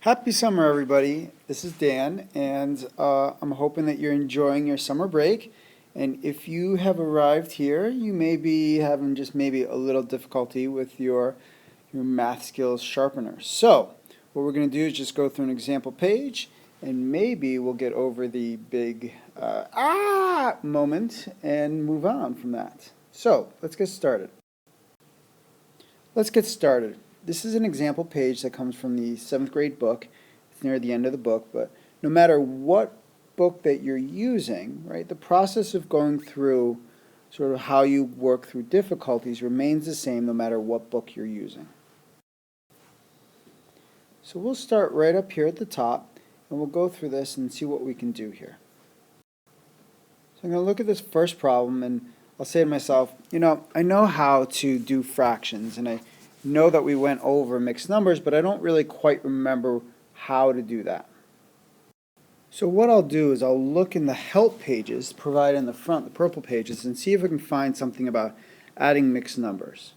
Happy summer, everybody. This is Dan, and I'm hoping that you're enjoying your summer break. And if you have arrived here, you may be having just maybe a little difficulty with your math skills sharpener. So, what we're going to do is just go through an example page, and maybe we'll get over the big moment and move on from that. So, let's get started. This is an example page that comes from the 7th grade book. It's near the end of the book, but no matter what book that you're using, right, the process of going through sort of how you work through difficulties remains the same no matter what book you're using. So we'll start right up here at the top, and we'll go through this and see what we can do here. So I'm going to look at this first problem, and I'll say to myself, I know how to do fractions, and I know that we went over mixed numbers, but I don't really quite remember how to do that. So what I'll do is I'll look in the help pages provided in the front, the purple pages, and see if I can find something about adding mixed numbers.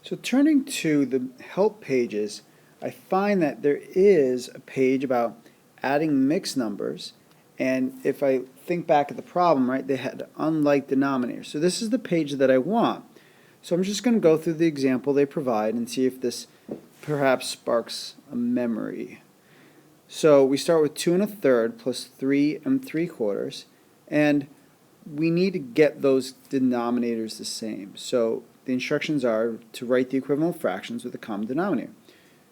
So turning to the help pages, I find that there is a page about adding mixed numbers, and if I think back at the problem, right, they had unlike denominators. So this is the page that I want. So I'm just going to go through the example they provide and see if this perhaps sparks a memory. So we start with 2 1/3 plus 3 3/4, and we need to get those denominators the same. So the instructions are to write the equivalent fractions with a common denominator.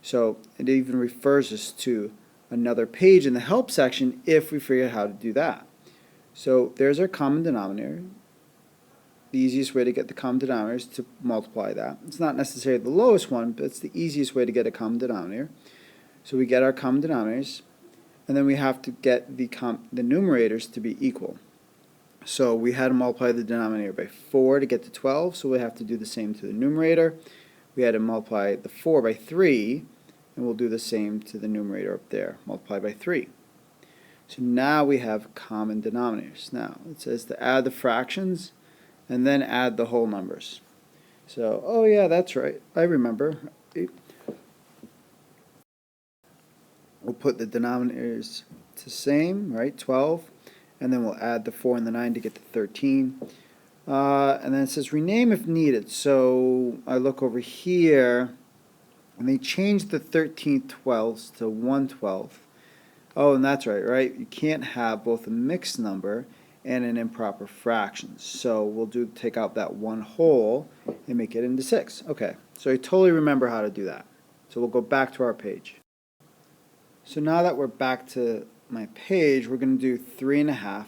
So it even refers us to another page in the help section if we figure out how to do that. So there's our common denominator. The easiest way to get the common denominator is to multiply that. It's not necessarily the lowest one, but it's the easiest way to get a common denominator. So we get our common denominators, and then we have to get the numerators to be equal. So we had to multiply the denominator by 4 to get to 12, so we have to do the same to the numerator. We had to multiply the 4 by 3, and we'll do the same to the numerator up there, multiply by 3. So now we have common denominators. Now it says to add the fractions and then add the whole numbers. So, oh yeah, that's right, I remember. We'll put the denominators the same, right, 12, and then we'll add the 4 and the 9 to get to 13. And then it says rename if needed. So I look over here, and they changed the 13/12 to 1/12. Oh, and that's right? You can't have both a mixed number and an improper fraction. So we'll take out that 1 whole and make it into 6. Okay, so I totally remember how to do that. So we'll go back to our page. So now that we're back to my page, we're going to do 3 1/2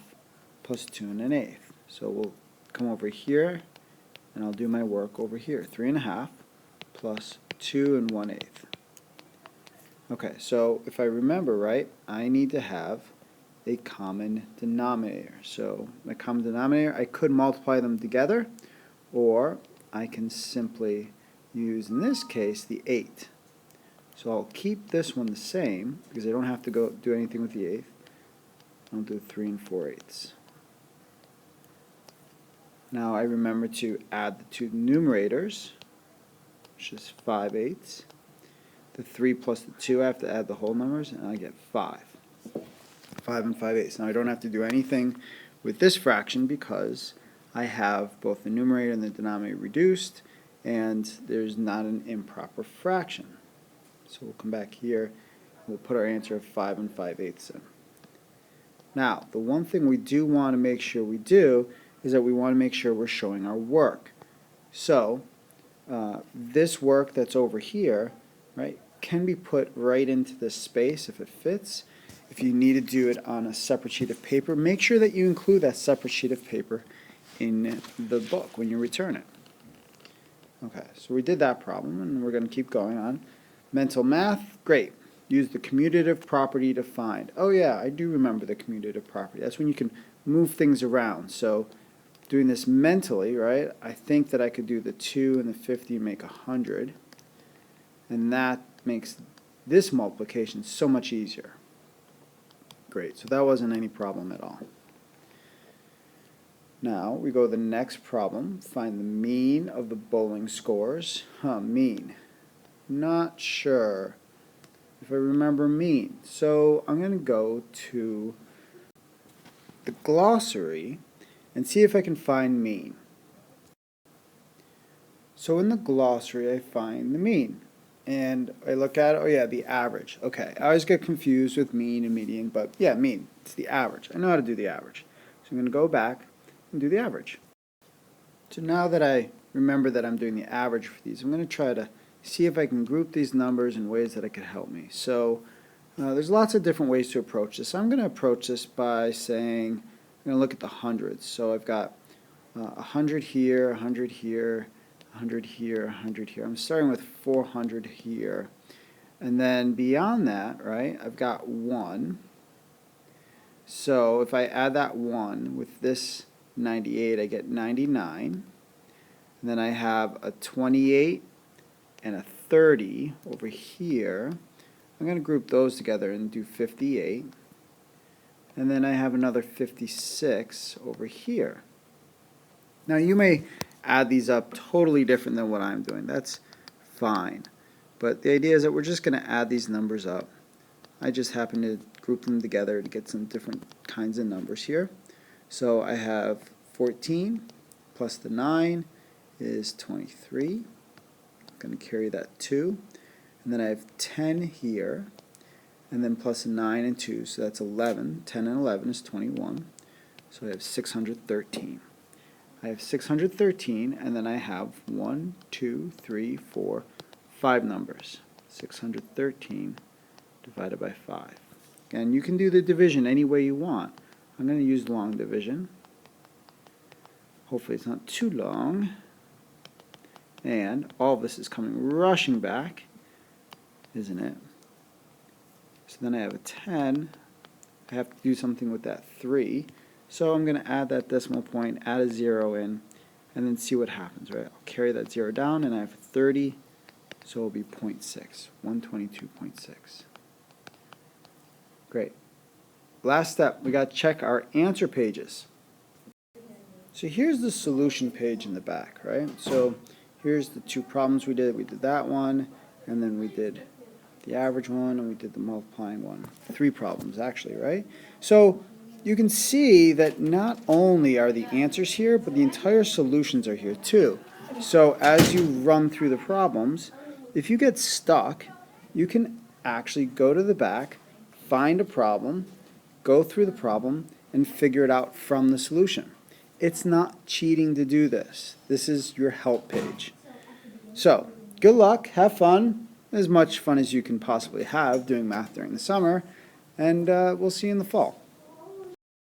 plus 2 1/8. So we'll come over here, and I'll do my work over here. 3 1/2 plus 2 1/8. Okay, so if I remember right, I need to have a common denominator. So my common denominator, I could multiply them together, or I can simply use, in this case, the 8. So I'll keep this one the same, because I don't have to go do anything with the 8th. I'll do 3 4/8. Now I remember to add the two numerators, which is 5/8. The 3 plus the 2, I have to add the whole numbers, and I get 5. 5 and 5/8. Now I don't have to do anything with this fraction because I have both the numerator and the denominator reduced, and there's not an improper fraction. So we'll come back here, and we'll put our answer of 5 and 5/8 in. Now, the one thing we do want to make sure we do is that we want to make sure we're showing our work. So this work that's over here, right, can be put right into this space if it fits. If you need to do it on a separate sheet of paper, make sure that you include that separate sheet of paper in the book when you return it. Okay, so we did that problem, and we're going to keep going on. Mental math, great. Use the commutative property to find. Oh yeah, I do remember the commutative property. That's when you can move things around. So doing this mentally, right, I think that I could do the 2 and the 50 and make 100. And that makes this multiplication so much easier. Great, so that wasn't any problem at all. Now we go to the next problem, find the mean of the bowling scores. Mean. Not sure if I remember mean. So I'm going to go to the glossary and see if I can find mean. So in the glossary I find the mean. And I look at it, oh yeah, the average. Okay, I always get confused with mean and median, but yeah, mean. It's the average. I know how to do the average. So I'm going to go back and do the average. So now that I remember that I'm doing the average for these, I'm going to try to see if I can group these numbers in ways that it could help me. So there's lots of different ways to approach this. I'm going to approach this by saying, I'm going to look at the hundreds. So I've got 100 here, 100 here, 100 here, 100 here. I'm starting with 400 here. And then beyond that, right, I've got 1. So if I add that 1 with this 98, I get 99. And then I have a 28 and a 30 over here. I'm going to group those together and do 58. And then I have another 56 over here. Now you may add these up totally different than what I'm doing. That's fine. But the idea is that we're just going to add these numbers up. I just happen to group them together to get some different kinds of numbers here. So I have 14 plus the 9 is 23. I'm going to carry that 2. And then I have 10 here. And then plus a 9 and 2, so that's 11. 10 and 11 is 21. So I have 613. I have 613, and then I have 1, 2, 3, 4, 5 numbers. 613 divided by 5. And you can do the division any way you want. I'm going to use long division. Hopefully it's not too long. And all of this is coming rushing back, isn't it? So then I have a 10. I have to do something with that 3. So I'm going to add that decimal point, add a 0 in, and then see what happens, right? I'll carry that 0 down, and I have 30, so it'll be 0.6, 122.6. Great. Last step, we got to check our answer pages. So here's the solution page in the back, right? So here's the 2 problems we did. We did that one, and then we did the average one, and we did the multiplying one. 3 problems, actually, right? So you can see that not only are the answers here, but the entire solutions are here too. So as you run through the problems, if you get stuck, you can actually go to the back, find a problem, go through the problem, and figure it out from the solution. It's not cheating to do this. This is your help page. So, good luck, have fun, as much fun as you can possibly have doing math during the summer, and we'll see you in the fall.